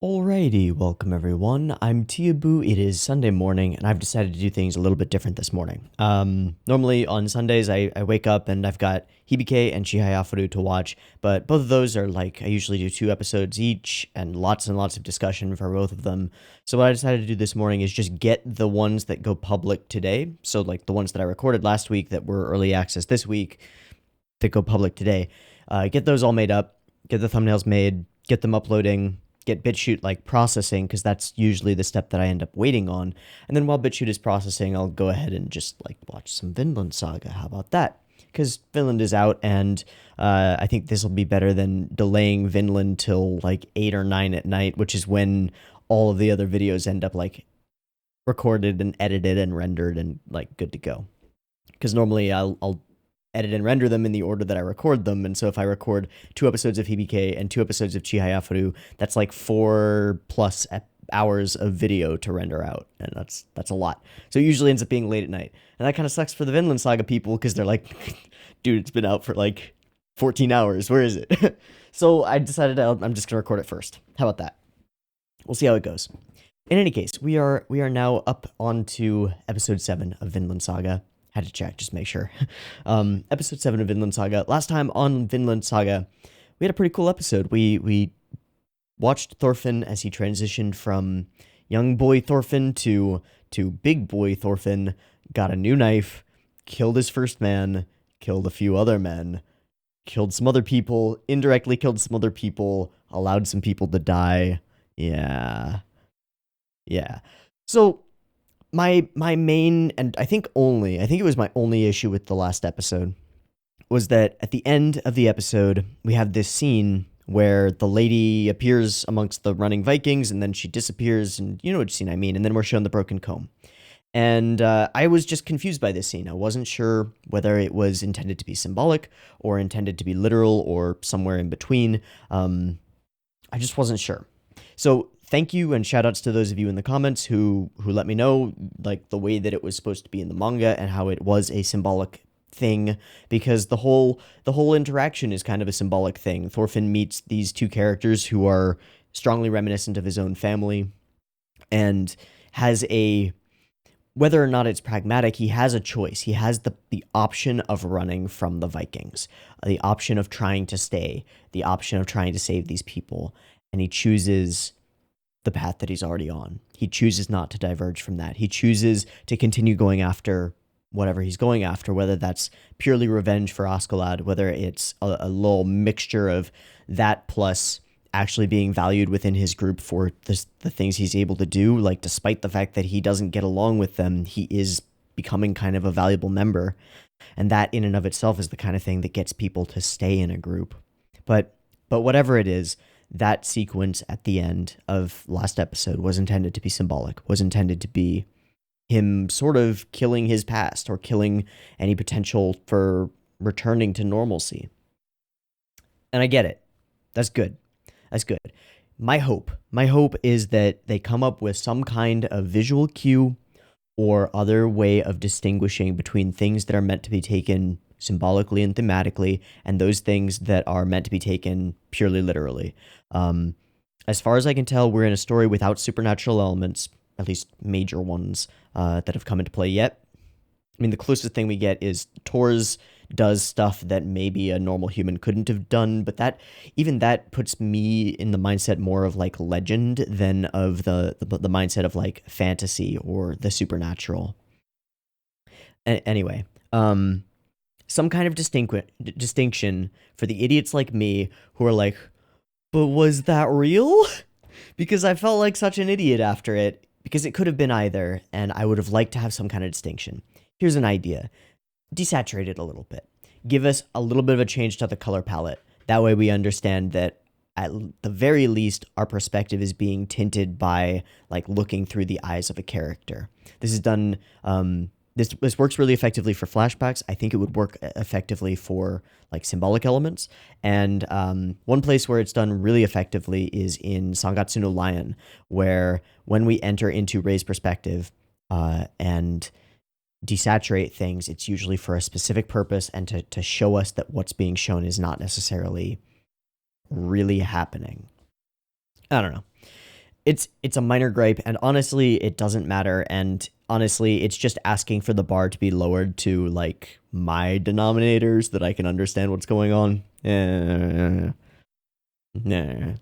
Alrighty, welcome everyone. I'm Teeaboo. It is Sunday morning, and I've decided to do things a little bit different this morning. Normally on Sundays, I wake up and I've got Hibike and Chihayafuru to watch, but both of those are I usually do 2 episodes each, and lots of discussion for both of them. So what I decided to do this morning is just get the ones that go public today. So the ones that I recorded last week that were early access this week that go public today. Get those all made up, get the thumbnails made, get them uploading, get BitChute processing, because that's usually the step that I end up waiting on. And then while BitChute is processing, I'll go ahead and just watch some Vinland Saga. How about that? Because Vinland is out, and I think this will be better than delaying Vinland till 8 or 9 at night, which is when all of the other videos end up recorded and edited and rendered and good to go. Because normally I'll edit and render them in the order that I record them, and so if I record 2 episodes of Hibike and 2 episodes of Chihayafuru, that's 4+ hours of video to render out, and that's a lot. So it usually ends up being late at night, and that kind of sucks for the Vinland Saga people, because they're dude, it's been out for 14 hours, where is it? So I decided I'm just gonna record it first. How about that? We'll see how it goes. In any case, we are now up onto episode 7 of Vinland Saga. Had to check, just make sure. Episode 7 of Vinland Saga. Last time on Vinland Saga, we had a pretty cool episode. We watched Thorfinn as he transitioned from young boy Thorfinn to big boy Thorfinn, got a new knife, killed his first man, killed a few other men, killed some other people, indirectly killed some other people, allowed some people to die. Yeah. So my main, and I think it was my only issue with the last episode, was that at the end of the episode, we have this scene where the lady appears amongst the running Vikings, and then she disappears, and you know which scene I mean, and then we're shown the broken comb. And I was just confused by this scene. I wasn't sure whether it was intended to be symbolic, or intended to be literal, or somewhere in between. I just wasn't sure. So thank you, and shout outs to those of you in the comments who let me know the way that it was supposed to be in the manga and how it was a symbolic thing, because the whole interaction is kind of a symbolic thing. Thorfinn meets these 2 characters who are strongly reminiscent of his own family, and has whether or not it's pragmatic, he has a choice. He has the option of running from the Vikings, the option of trying to stay, the option of trying to save these people, and he chooses the path that he's already on. He chooses not to diverge from that. He chooses to continue going after whatever he's going after, whether that's purely revenge for Askeladd, whether it's a little mixture of that plus actually being valued within his group for the things he's able to do. Despite the fact that he doesn't get along with them, he is becoming kind of a valuable member. And that in and of itself is the kind of thing that gets people to stay in a group. But whatever it is, that sequence at the end of last episode was intended to be symbolic, was intended to be him sort of killing his past, or killing any potential for returning to normalcy. And I get it. That's good. My hope is that they come up with some kind of visual cue or other way of distinguishing between things that are meant to be taken symbolically and thematically, and those things that are meant to be taken purely literally. As far as I can tell, we're in a story without supernatural elements, at least major ones, that have come into play yet. I mean, the closest thing we get is Thor's does stuff that maybe a normal human couldn't have done, but even that puts me in the mindset more of legend than of the mindset of fantasy or the supernatural. Anyway, some kind of distinction for the idiots like me who are but was that real? Because I felt like such an idiot after it, because it could have been either, and I would have liked to have some kind of distinction. Here's an idea. Desaturate it a little bit. Give us a little bit of a change to the color palette. That way we understand that at the very least our perspective is being tinted by looking through the eyes of a character. This is done this works really effectively for flashbacks. I think it would work effectively for symbolic elements. And one place where it's done really effectively is in Sangatsu no Lion, where when we enter into Rei's perspective and desaturate things, it's usually for a specific purpose and to show us that what's being shown is not necessarily really happening. I don't know. it's a minor gripe, and honestly, it doesn't matter. And honestly, it's just asking for the bar to be lowered to like my denominators that I can understand what's going on. Nah.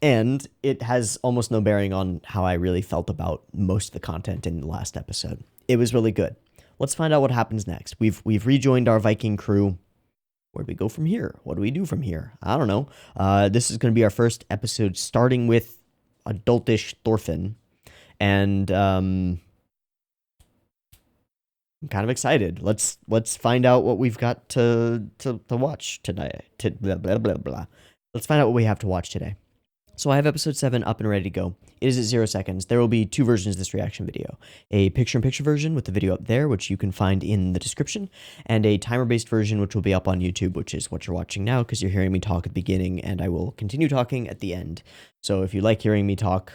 And it has almost no bearing on how I really felt about most of the content in the last episode. It was really good. Let's find out what happens next. We've rejoined our Viking crew. Where do we go from here? What do we do from here? I don't know. This is going to be our first episode, starting with adultish Thorfinn, and I'm kind of excited. Let's find out what we've got to watch today. Blah, blah, blah, blah. Let's find out what we have to watch today. So I have episode 7 up and ready to go. It is at 0 seconds. There will be 2 versions of this reaction video. A picture-in-picture version with the video up there, which you can find in the description, and a timer-based version, which will be up on YouTube, which is what you're watching now, because you're hearing me talk at the beginning, and I will continue talking at the end. So if you like hearing me talk,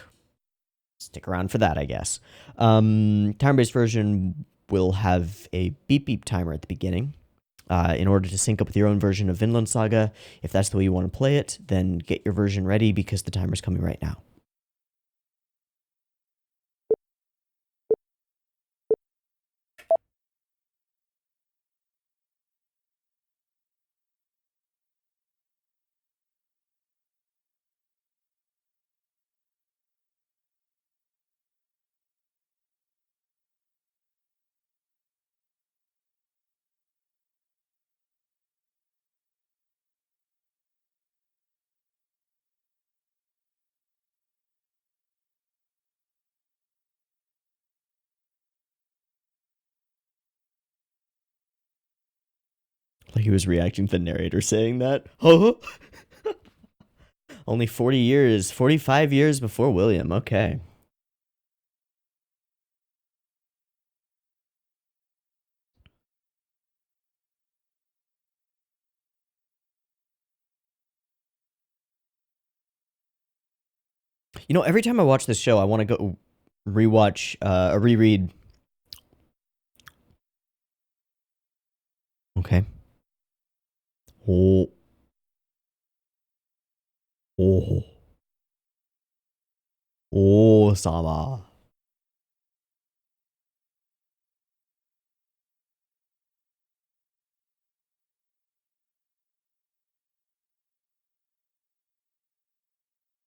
stick around for that, I guess. Timer-based version will have a beep-beep timer at the beginning. In order to sync up with your own version of Vinland Saga. If that's the way you want to play it, then get your version ready because the timer's coming right now. Like he was reacting to the narrator saying that. Huh? Only 40 years, 45 years before William. Okay. You know, every time I watch this show, I want to go rewatch, reread. Okay. Oh. Oh. Oh, Sama.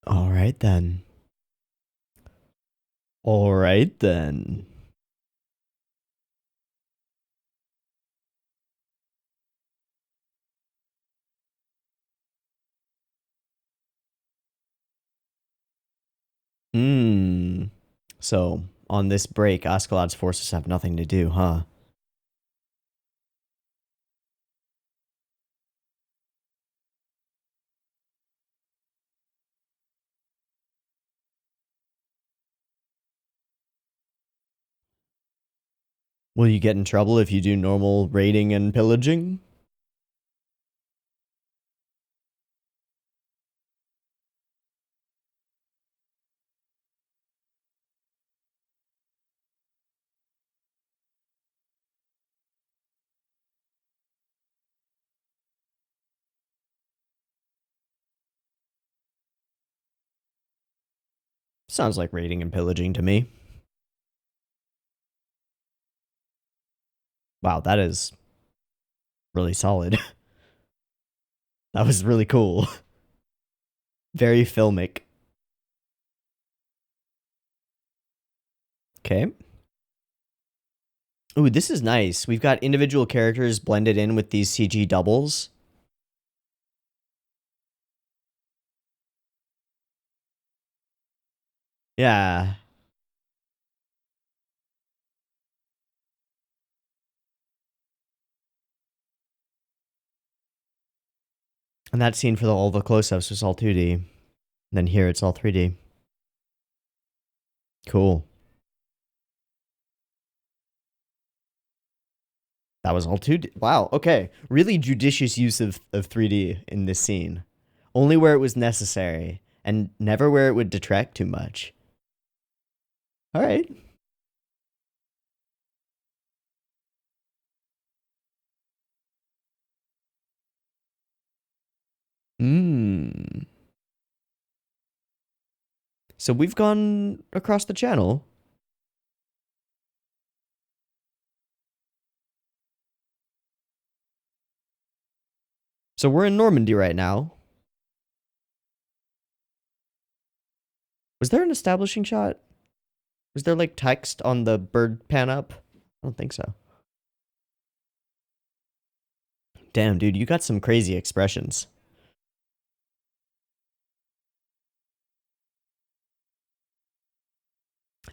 All right then. All right then. Hmm. So, on this break, Askeladd's forces have nothing to do, huh? Will you get in trouble if you do normal raiding and pillaging? Sounds like raiding and pillaging to me. Wow, that is really solid. That was really cool. Very filmic. Okay. Ooh, this is nice. We've got individual characters blended in with these CG doubles. Yeah. And that scene for all the close-ups was all 2D. And then here it's all 3D. Cool. That was all 2D. Wow, okay. Really judicious use of 3D in this scene. Only where it was necessary, and never where it would detract too much. All right. Mmm. So we've gone across the channel. So we're in Normandy right now. Was there an establishing shot? Was there like text on the bird pan up? I don't think so. Damn, dude, you got some crazy expressions.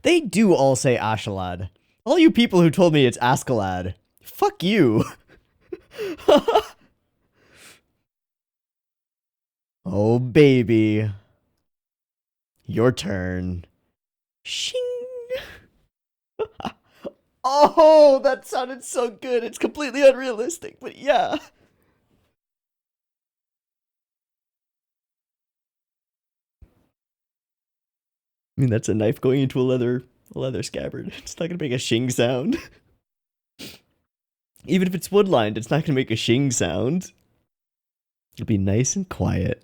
They do all say Ashalad. All you people who told me it's Ascalad. Fuck you. Oh, baby. Your turn. Shing. Oh, that sounded so good. It's completely unrealistic, but yeah. I mean, that's a knife going into a leather scabbard. It's not gonna make a shing sound. Even if it's wood-lined, it's not gonna make a shing sound. It'll be nice and quiet.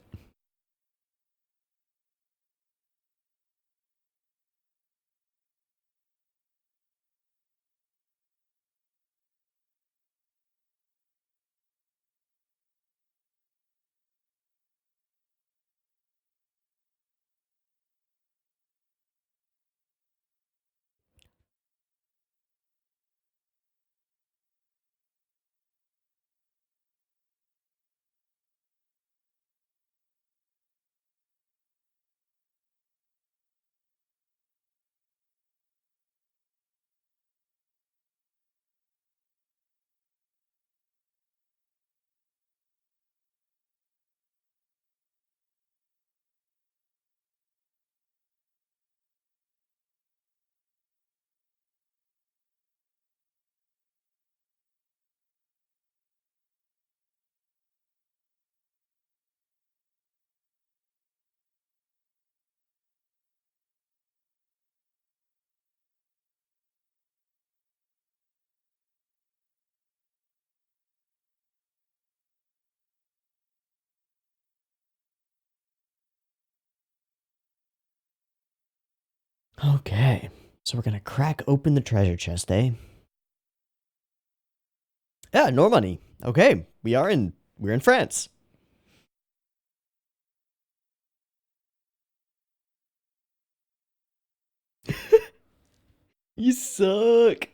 Okay, so we're gonna crack open the treasure chest, eh? Yeah, Normandy. Okay, we're in France. You suck.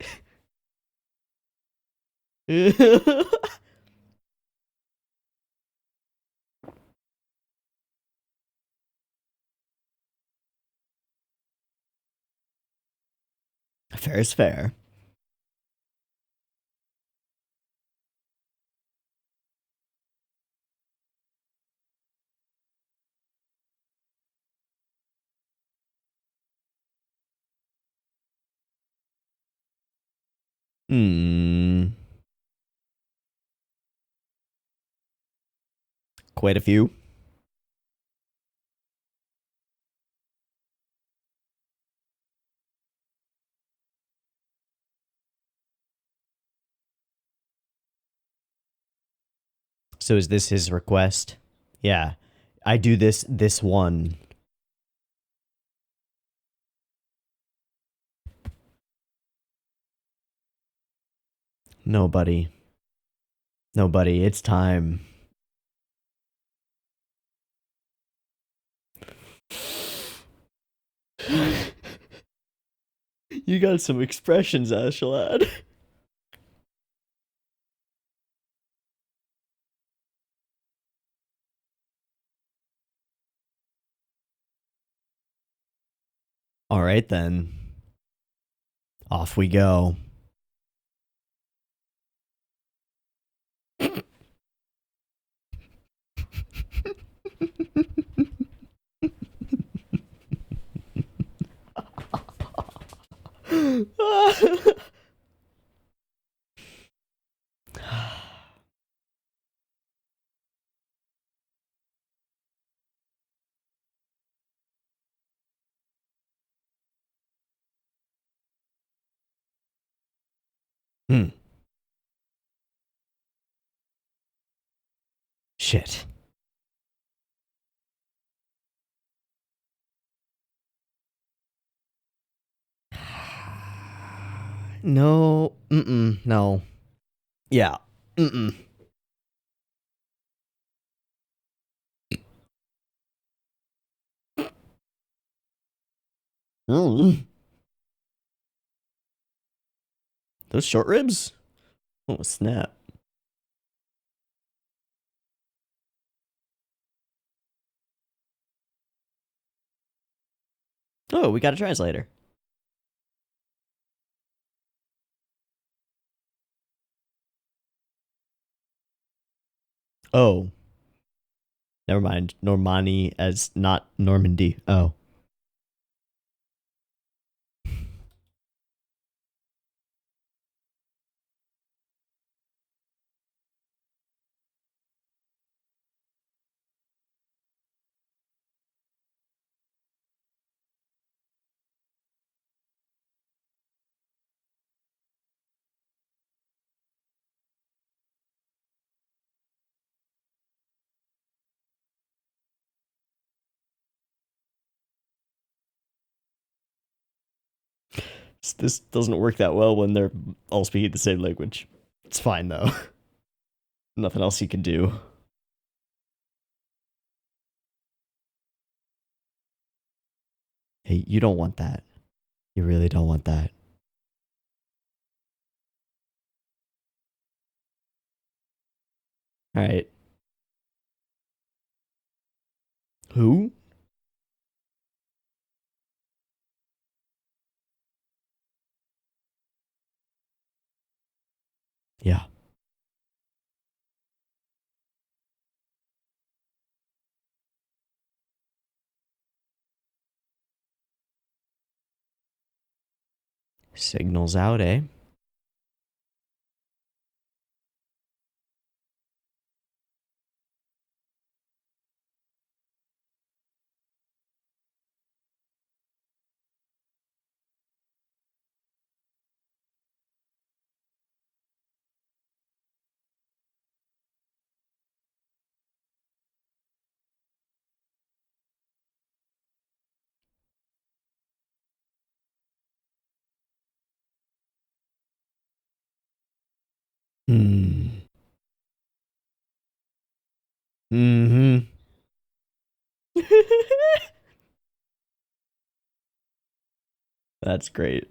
Fair is fair. Hmm. Quite a few. So is this his request? Yeah. I do this one. Nobody. Nobody. It's time. You got some expressions, Ashalad. All right then. Off we go. Hmm. Shit. No. Mm-mm. No. Yeah. Mm-mm. Mm. Those short ribs? Oh, snap. Oh, we got a translator. Oh, never mind. Normani as not Normandy. Oh. This doesn't work that well when they're all speaking the same language. It's fine though. Nothing else you can do. Hey, you don't want that. You really don't want that. All right. Who? Yeah. Signals out, eh? Hmm. Mm-hmm. That's great.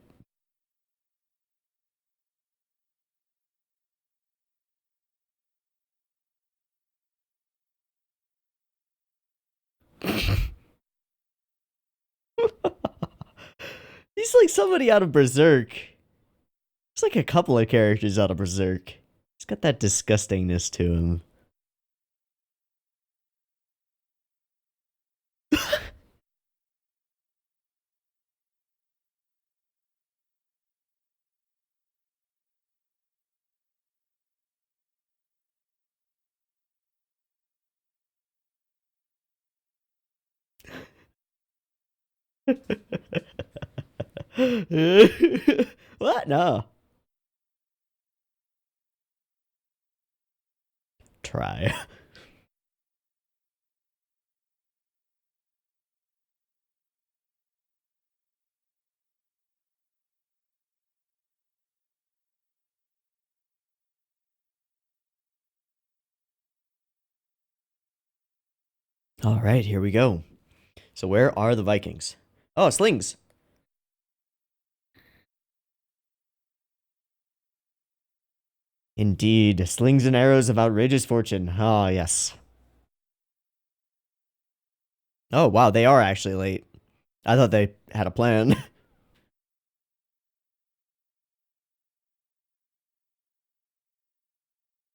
He's like somebody out of Berserk. There's like a couple of characters out of Berserk. He's got that disgustingness to him. What? No. Try. All right, here we go. So where are the Vikings? Oh, slings. Indeed, slings and arrows of outrageous fortune. Ah, yes. Oh, wow, they are actually late. I thought they had a plan.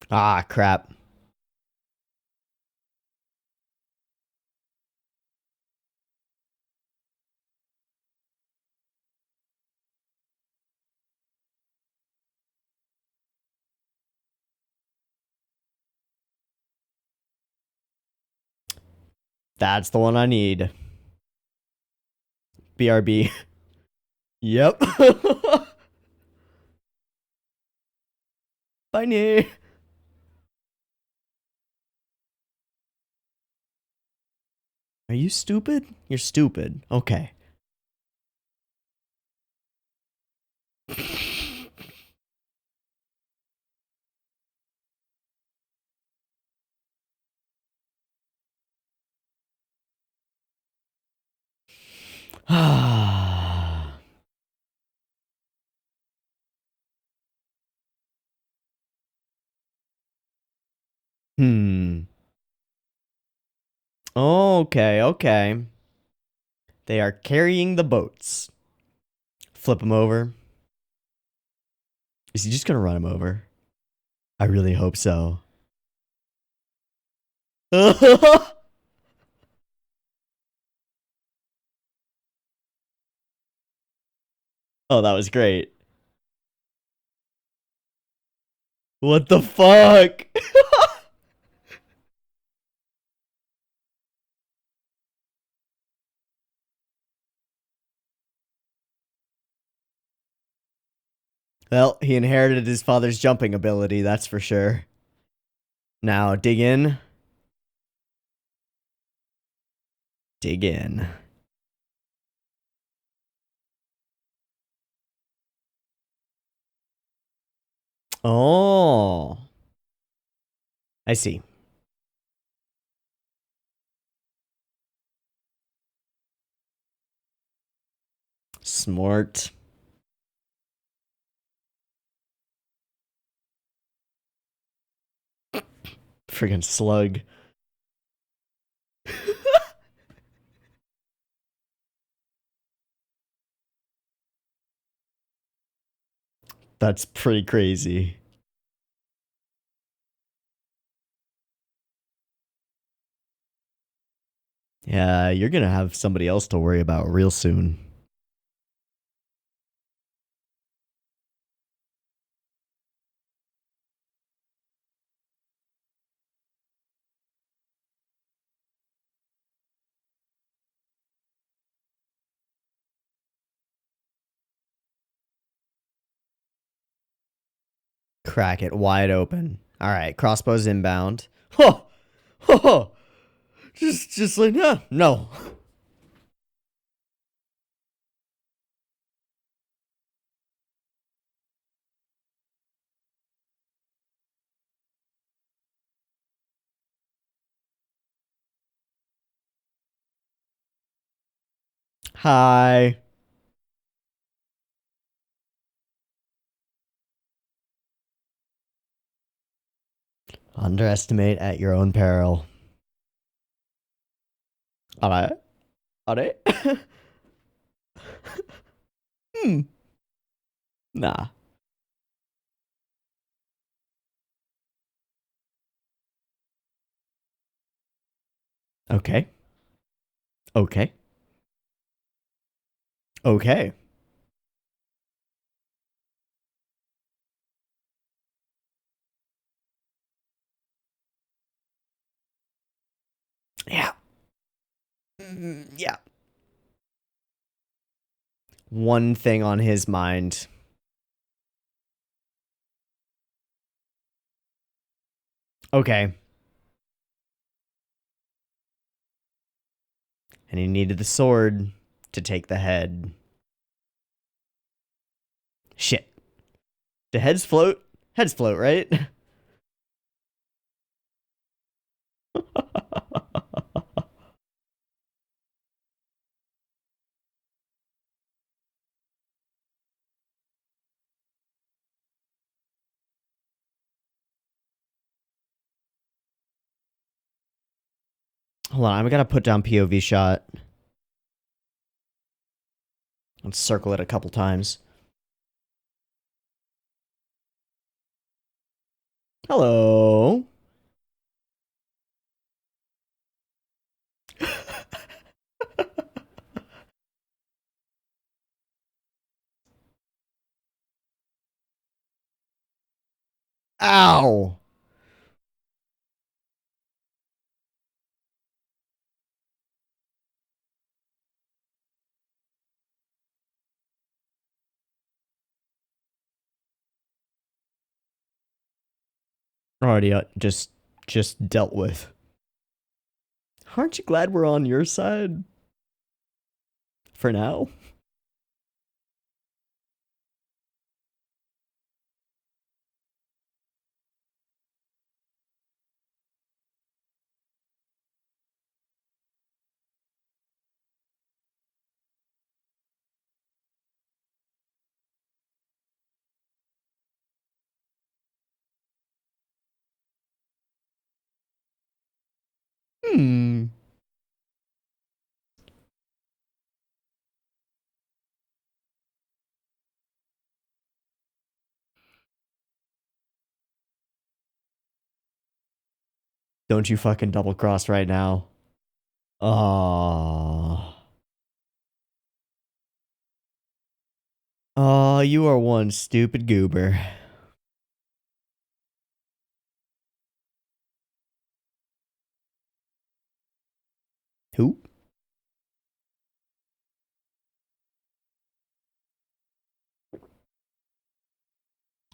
Ah, crap. That's the one I need. BRB. Yep. Funny. Are you stupid? You're stupid. Okay. Hmm. Okay, okay. They are carrying the boats. Flip him over. Is he just gonna run him over? I really hope so. Oh, that was great. What the fuck? Well, he inherited his father's jumping ability, that's for sure. Now, dig in. Dig in. Oh, I see. Smart. Friggin' slug. That's pretty crazy. Yeah, you're gonna have somebody else to worry about real soon. Crack it wide open. All right, crossbows inbound. Huh, huh, huh. Just like no. Hi. Underestimate at your own peril. All right. All right. Hmm. Nah. Okay. Okay. Okay. Yeah. Yeah. One thing on his mind. Okay. And he needed the sword to take the head. Shit. Do heads float? Heads float, right? Hold on, I'm gonna put down POV shot. Let's circle it a couple times. Hello. Ow. Already just dealt with. Aren't you glad we're on your side? For now? Hmm. Don't you fucking double cross right now. Oh. Oh, you are one stupid goober. Who?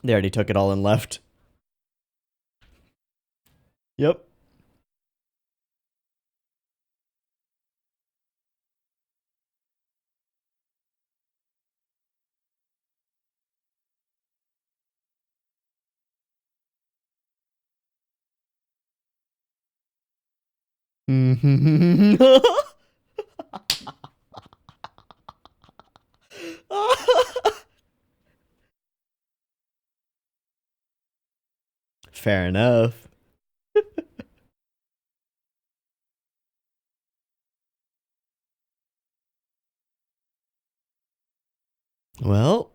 They already took it all and left. Yep. Fair enough. Well,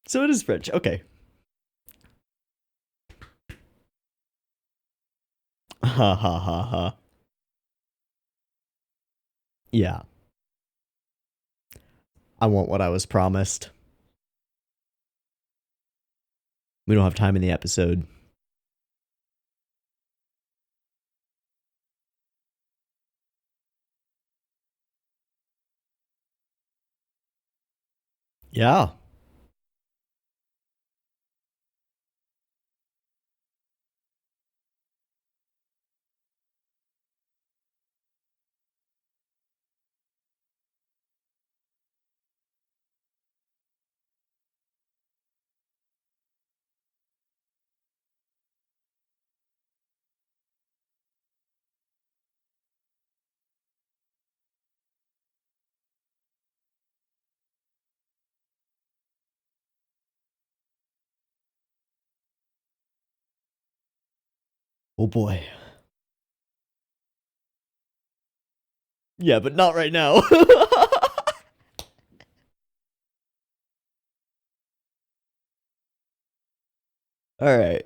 so it is French. Okay. Ha ha ha ha. Yeah. I want what I was promised. We don't have time in the episode. Yeah. Oh boy. Yeah, but not right now. All right.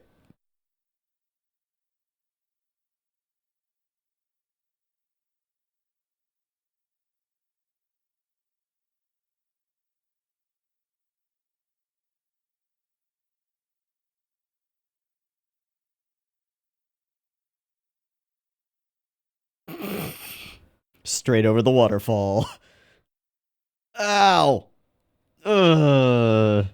Straight over the waterfall. Ow. Ugh.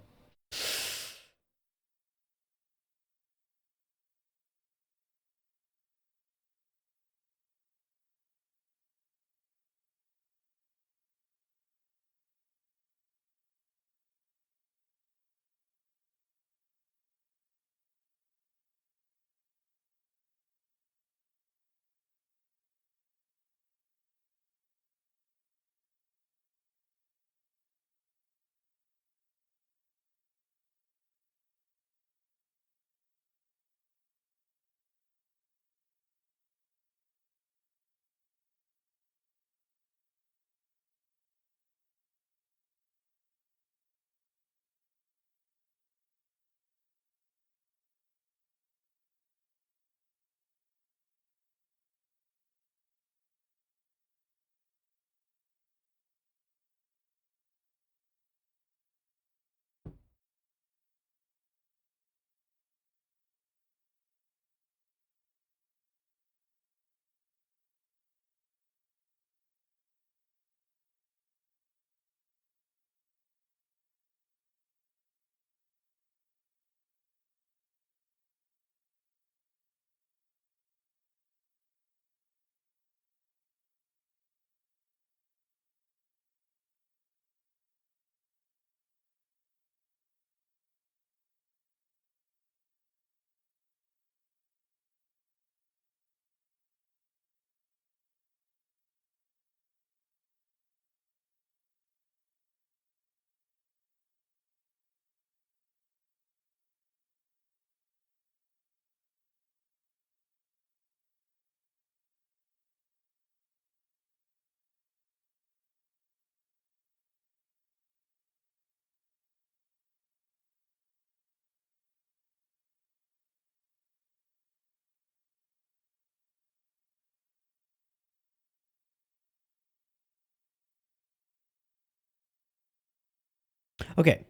Okay,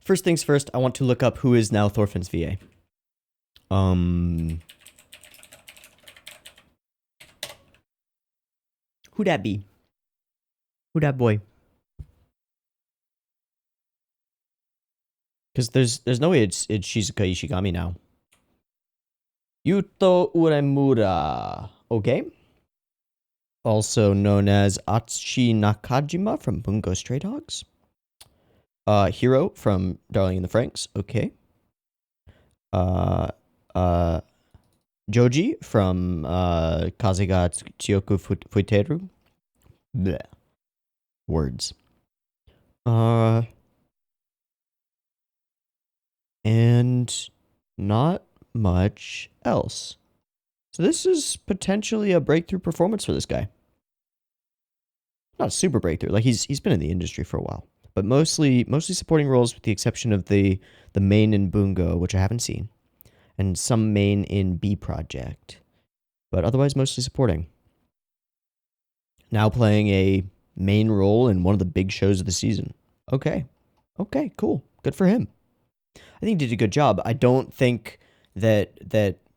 first things first, I want to look up who is now Thorfinn's VA. Who that be? Who that boy? Because there's no way it's Shizuka Ishigami now. Yuto Uremura. Okay. Also known as Atsushi Nakajima from Bungo Stray Dogs. Hiro from Darling in the Franxx. Okay. Joji from Kaze ga Chiyoku Fuiteru. Bleh. Words. And not much else. So this is potentially a breakthrough performance for this guy. Not a super breakthrough. Like he's been in the industry for a while, but mostly supporting roles with the exception of the main in Bungo, which I haven't seen, and some main in B Project, but otherwise mostly supporting. Now playing a main role in one of the big shows of the season. Okay, cool. Good for him. I think he did a good job. I don't think that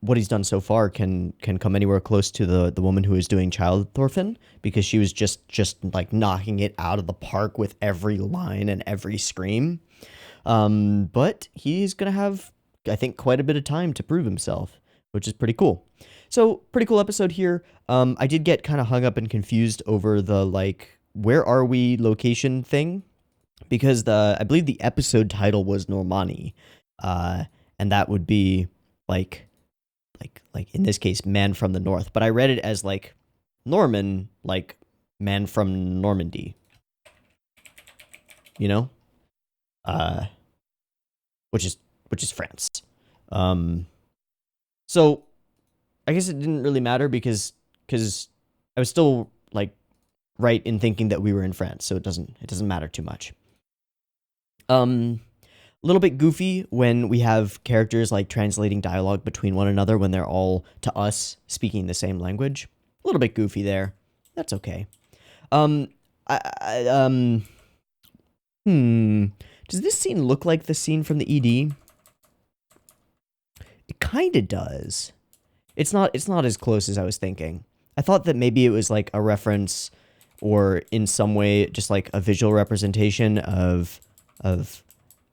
what he's done so far can come anywhere close to the woman who is doing Child Thorfinn, because she was just like knocking it out of the park with every line and every scream. But he's gonna have, I think, quite a bit of time to prove himself, which is pretty cool. So pretty cool episode here. I did get kind of hung up and confused over the like where are we location thing, because I believe the episode title was Normani, and that would be like in this case, Man from the North. But I read it as like Norman, like Man from Normandy. You know, which is France. So I guess it didn't really matter because I was still like right in thinking that we were in France, so it doesn't matter too much. A little bit goofy when we have characters like translating dialogue between one another when they're all, to us, speaking the same language. A little bit goofy there. That's okay. Does this scene look like the scene from the ED? It kind of does. It's not as close as I was thinking. I thought that maybe it was like a reference or in some way just like a visual representation of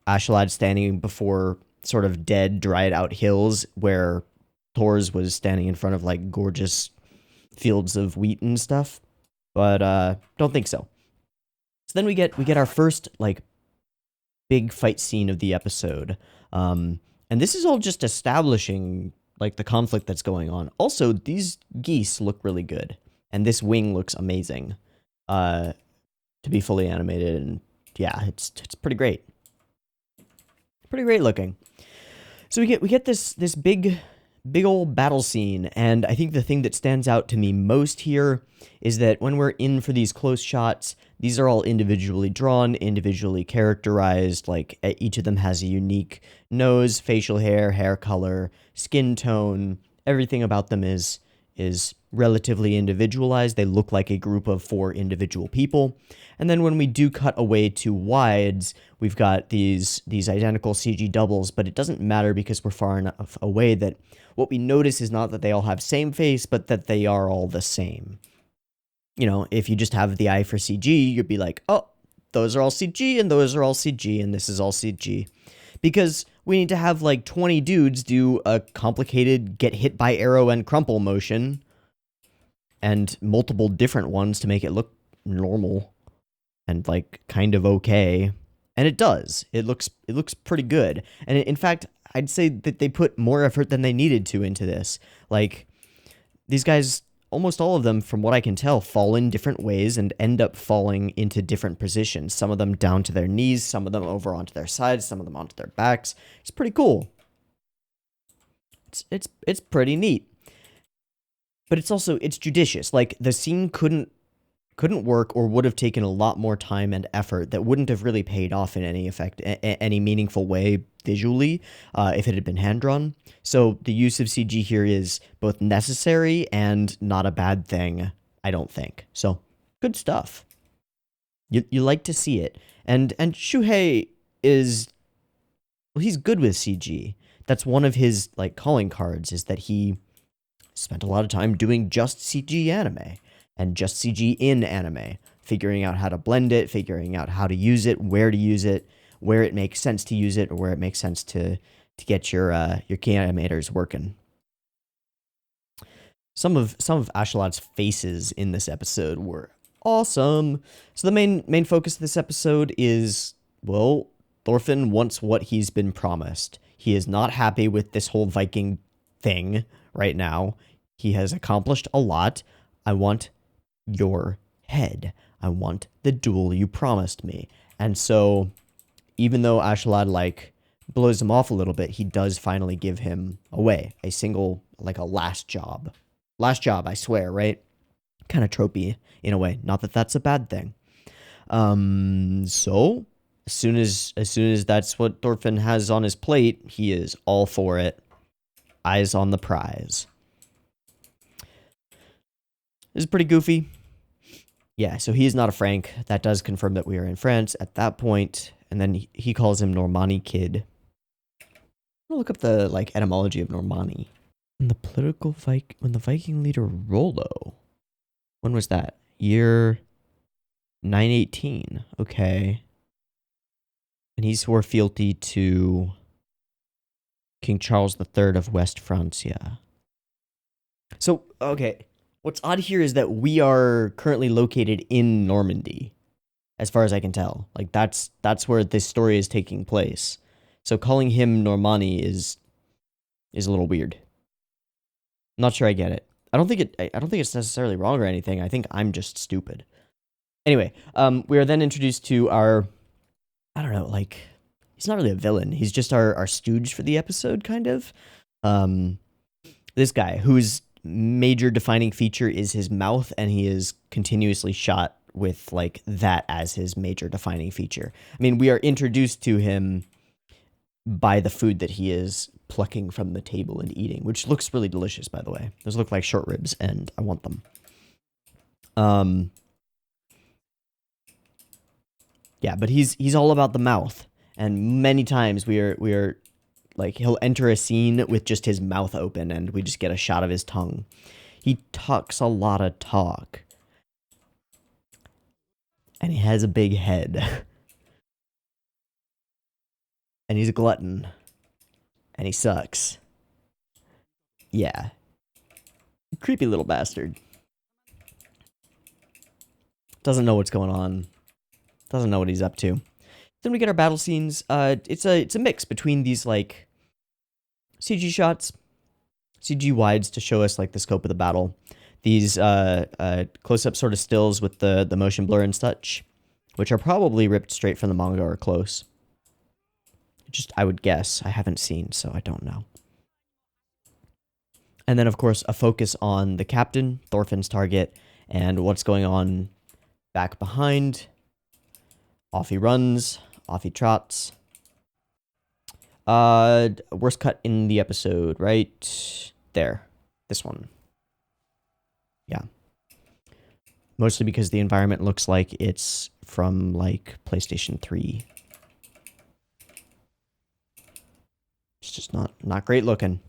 Ashlad standing before sort of dead, dried out hills where Thors was standing in front of like gorgeous fields of wheat and stuff. But don't think so. So then we get our first like big fight scene of the episode. And this is all just establishing like the conflict that's going on. Also, these geese look really good, and this wing looks amazing. To be fully animated, and yeah, it's pretty great. Pretty great looking. So we get this big old battle scene, and I think the thing that stands out to me most here is that when we're in for these close shots, these are all individually drawn, individually characterized, like each of them has a unique nose, facial hair color, skin tone, everything about them is relatively individualized. They look like a group of 4 individual people. And then when we do cut away to wides, we've got these identical CG doubles, but it doesn't matter because we're far enough away that what we notice is not that they all have same face, but that they are all the same. You know, if you just have the eye for CG, you'd be like, oh, those are all CG and those are all CG and this is all CG. Because we need to have like 20 dudes do a complicated get hit by arrow and crumple motion and multiple different ones to make it look normal and like kind of okay. And it does. It looks pretty good. And in fact, I'd say that they put more effort than they needed to into this. Like, these guys, almost all of them, from what I can tell, fall in different ways and end up falling into different positions. Some of them down to their knees, some of them over onto their sides, some of them onto their backs. It's pretty cool. It's pretty neat. But it's judicious. Like, the scene couldn't work or would have taken a lot more time and effort that wouldn't have really paid off in any meaningful way visually if it had been hand-drawn. So the use of CG here is both necessary and not a bad thing, I don't think. So, good stuff. You like to see it. And Shuhei is, well, he's good with CG. That's one of his like calling cards, is that he spent a lot of time doing just CG anime and just CG in anime, figuring out how to blend it, figuring out how to use it, where it makes sense to use it, or where it makes sense to get your key animators working. Some of Ashalad's faces in this episode were awesome. So the main focus of this episode is, well, Thorfinn wants what he's been promised. He is not happy with this whole Viking thing right now. He has accomplished a lot. I want your head. I want the duel you promised me. And so, even though Ashalad, like, blows him off a little bit, he does finally give him away. A single, like, a last job. Last job, I swear, right? Kind of tropey in a way. Not that that's a bad thing. So as soon as that's what Thorfinn has on his plate, he is all for it. Eyes on the prize. This is pretty goofy. Yeah, so he is not a Frank. That does confirm that we are in France at that point. And then he calls him Normani Kid. I'm gonna look up the like etymology of Normani. When the Viking leader Rollo. When was that? Year 918. Okay. And he swore fealty to King Charles III of West Francia. So, okay. What's odd here is that we are currently located in Normandy, as far as I can tell. Like, that's where this story is taking place. So calling him Normani is a little weird. I'm not sure I get it. I don't think it's necessarily wrong or anything. I think I'm just stupid. Anyway, we are then introduced to our, I don't know, like, he's not really a villain. He's just our stooge for the episode, kind of. This guy, whose major defining feature is his mouth, and he is continuously shot with, like, that as his major defining feature. I mean, we are introduced to him by the food that he is plucking from the table and eating, which looks really delicious, by the way. Those look like short ribs, and I want them. Yeah, but he's all about the mouth, and many times we are like, he'll enter a scene with just his mouth open, and we just get a shot of his tongue. He talks a lot of talk, and he has a big head, and he's a glutton, and he sucks. Yeah. Creepy little bastard. Doesn't know what's going on. Doesn't know what he's up to. Then we get our battle scenes. It's a mix between these, like, CG shots, CG wides to show us, like, the scope of the battle. These close-up sort of stills with the motion blur and such, which are probably ripped straight from the manga or close. Just, I would guess. I haven't seen, so I don't know. And then, of course, a focus on the captain, Thorfinn's target, and what's going on back behind. Off he runs, off he trots. Worst cut in the episode, right there. This one. Yeah. Mostly because the environment looks like it's from, like, PlayStation 3. It's just not great looking.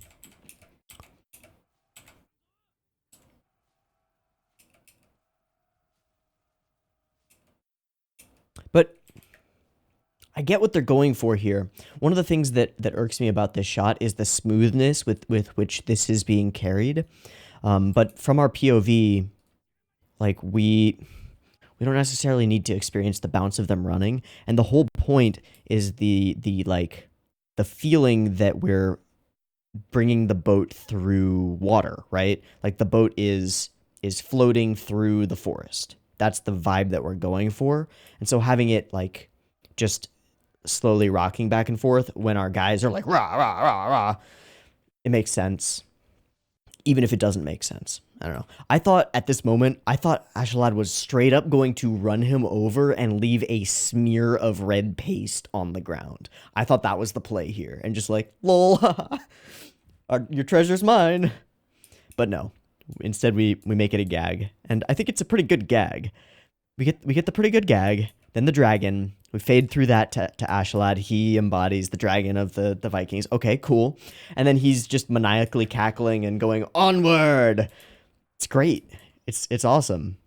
But I get what they're going for here. One of the things that irks me about this shot is the smoothness with which this is being carried. But from our POV, like, we don't necessarily need to experience the bounce of them running. And the whole point is the feeling that we're bringing the boat through water, right? Like, the boat is floating through the forest. That's the vibe that we're going for. And so having it, like, just slowly rocking back and forth when our guys are like, rah, rah, rah, rah, it makes sense. Even if it doesn't make sense. I don't know. I thought Ashalad was straight up going to run him over and leave a smear of red paste on the ground. I thought that was the play here. And just like, lol, your treasure's mine. But no. Instead, we make it a gag. And I think it's a pretty good gag. We get the pretty good gag, then the dragon, We fade through that to Ashalad. He embodies the dragon of the Vikings. Okay, cool. And then he's just maniacally cackling and going onward. It's great. It's awesome.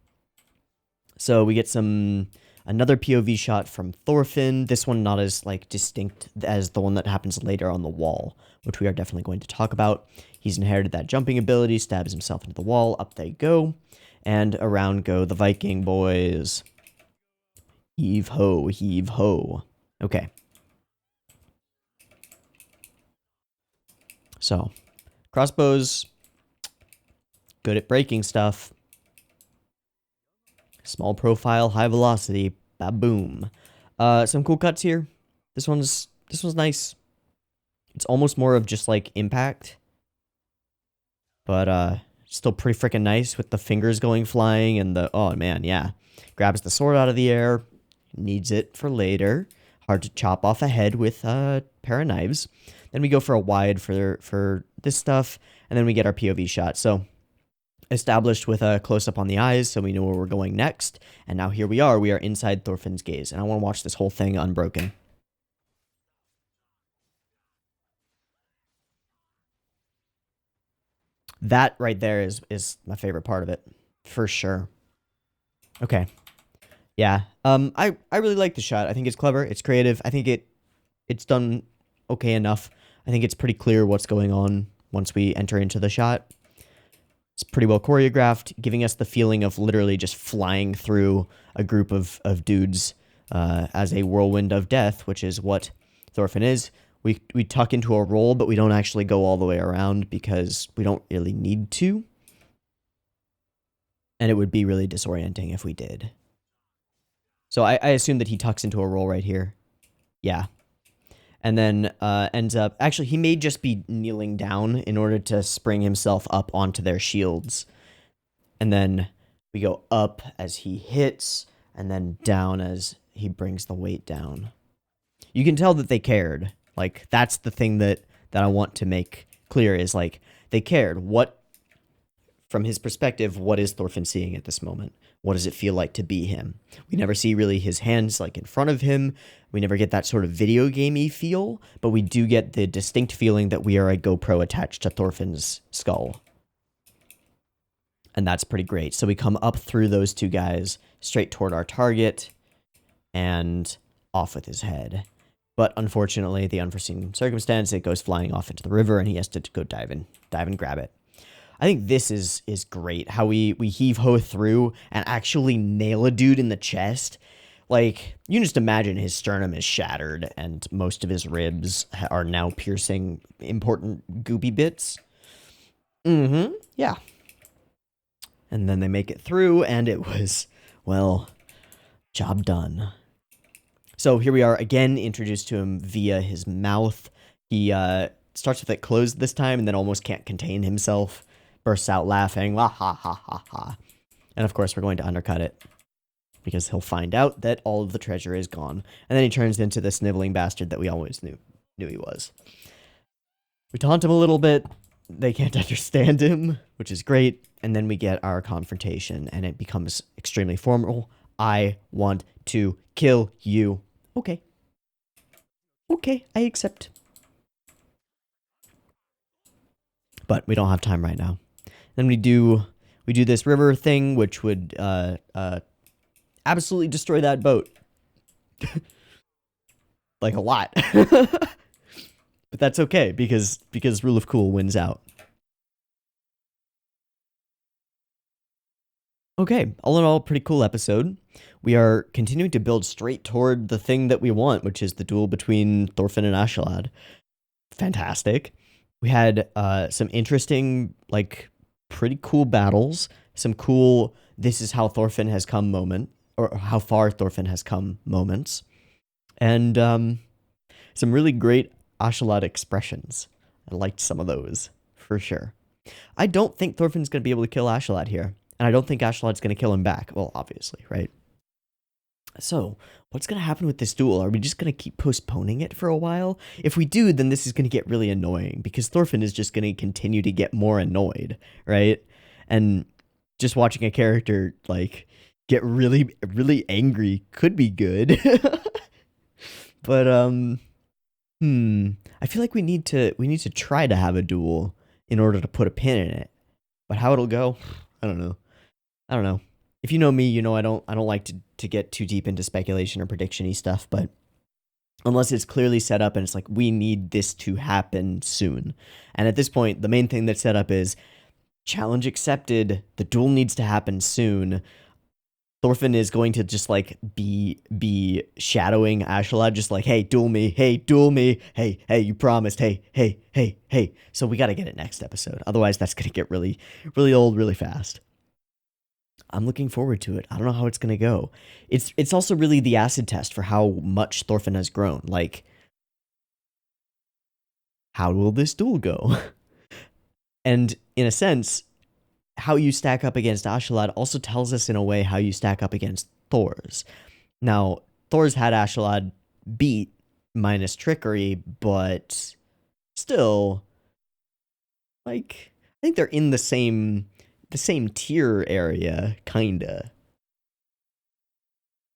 So we get another POV shot from Thorfinn. This one not as like distinct as the one that happens later on the wall, which we are definitely going to talk about. He's inherited that jumping ability, stabs himself into the wall, up they go, and around go the Viking boys. Heave ho, heave ho. Okay. So, crossbows, good at breaking stuff. Small profile, high velocity, ba-boom. Some cool cuts here. This one's nice. It's almost more of just like impact. But still pretty freaking nice with the fingers going flying and oh man, yeah. Grabs the sword out of the air, needs it for later. Hard to chop off a head with a pair of knives. Then we go for a wide for this stuff, and then we get our POV shot. So established with a close-up on the eyes so we know where we're going next. And now here we are inside Thorfinn's gaze. And I want to watch this whole thing unbroken. That right there is my favorite part of it. For sure. Okay. Yeah. I really like the shot. I think it's clever. It's creative. I think it's done okay enough. I think it's pretty clear what's going on once we enter into the shot. It's pretty well choreographed, giving us the feeling of literally just flying through a group of dudes as a whirlwind of death, which is what Thorfinn is. We tuck into a roll, but we don't actually go all the way around because we don't really need to. And it would be really disorienting if we did. So I assume that he tucks into a roll right here. Yeah. And then ends up... Actually, he may just be kneeling down in order to spring himself up onto their shields. And then we go up as he hits, and then down as he brings the weight down. You can tell that they cared. Like, that's the thing that I want to make clear is, like, they cared. From his perspective, what is Thorfinn seeing at this moment? What does it feel like to be him? We never see really his hands like in front of him. We never get that sort of video gamey feel, but we do get the distinct feeling that we are a GoPro attached to Thorfinn's skull. And that's pretty great. So we come up through those two guys, straight toward our target, and off with his head. But unfortunately, the unforeseen circumstance, it goes flying off into the river, and he has to go dive and grab it. I think this is great, how we heave-ho through and actually nail a dude in the chest. Like, you can just imagine his sternum is shattered and most of his ribs are now piercing important goopy bits. Yeah. And then they make it through, and it was, well, job done. So here we are again, introduced to him via his mouth. He starts with it closed this time and then almost can't contain himself. Bursts out laughing, ha ha ha ha ha. And of course, we're going to undercut it because he'll find out that all of the treasure is gone. And then he turns into the sniveling bastard that we always knew he was. We taunt him a little bit. They can't understand him, which is great. And then we get our confrontation, and it becomes extremely formal. I want to kill you. Okay. Okay, I accept. But we don't have time right now. Then we do this river thing, which would absolutely destroy that boat. Like a lot. But that's okay, because Rule of Cool wins out. Okay, all in all, pretty cool episode. We are continuing to build straight toward the thing that we want, which is the duel between Thorfinn and Ashalad. Fantastic. We had some interesting, like, pretty cool battles. Some cool, this is how Thorfinn has come moment, or how far Thorfinn has come moments. And some really great Ashalad expressions. I liked some of those, for sure. I don't think Thorfinn's going to be able to kill Ashalad here. And I don't think Ashalad's going to kill him back. Well, obviously, right? So, what's going to happen with this duel? Are we just going to keep postponing it for a while? If we do, then this is going to get really annoying, because Thorfinn is just going to continue to get more annoyed, right? And just watching a character, like, get really, really angry could be good. But I feel like we need to try to have a duel in order to put a pin in it. But how it'll go, I don't know. I don't know. If you know me, you know I don't like to get too deep into speculation or prediction-y stuff, but unless it's clearly set up and it's like we need this to happen soon. And at this point, the main thing that's set up is challenge accepted. The duel needs to happen soon. Thorfinn is going to just like be shadowing Ashalad, just like, hey, duel me, hey, you promised, hey. So we got to get it next episode. Otherwise, that's gonna get really, really old really fast. I'm looking forward to it. I don't know how it's gonna go. It's also really the acid test for how much Thorfinn has grown. Like, how will this duel go? And in a sense, how you stack up against Ashalad also tells us in a way how you stack up against Thor's. Now, Thor's had Ashalad beat minus trickery, but still, like, I think they're in the same tier area, kinda.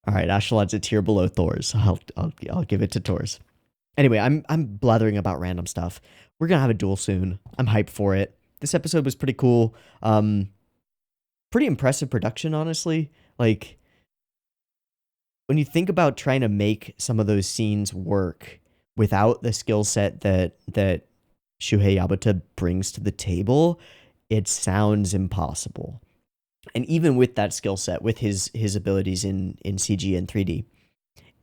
All right, Ashalad's a tier below Thor's. I'll give it to Thor's. Anyway, I'm blathering about random stuff. We're gonna have a duel soon. I'm hyped for it. This episode was pretty cool. Pretty impressive production, honestly. Like, when you think about trying to make some of those scenes work without the skill set that Shuhei Yabata brings to the table, it sounds impossible. And even with that skill set, with his abilities in CG and 3D,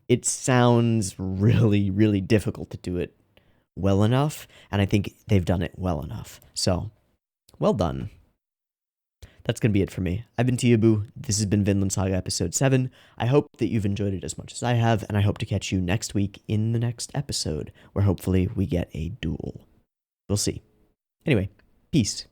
it sounds really, really difficult to do it well enough. And I think they've done it well enough. So, well done. That's going to be it for me. I've been Teeaboo. This has been Vinland Saga Episode 7. I hope that you've enjoyed it as much as I have, and I hope to catch you next week in the next episode, where hopefully we get a duel. We'll see. Anyway, peace.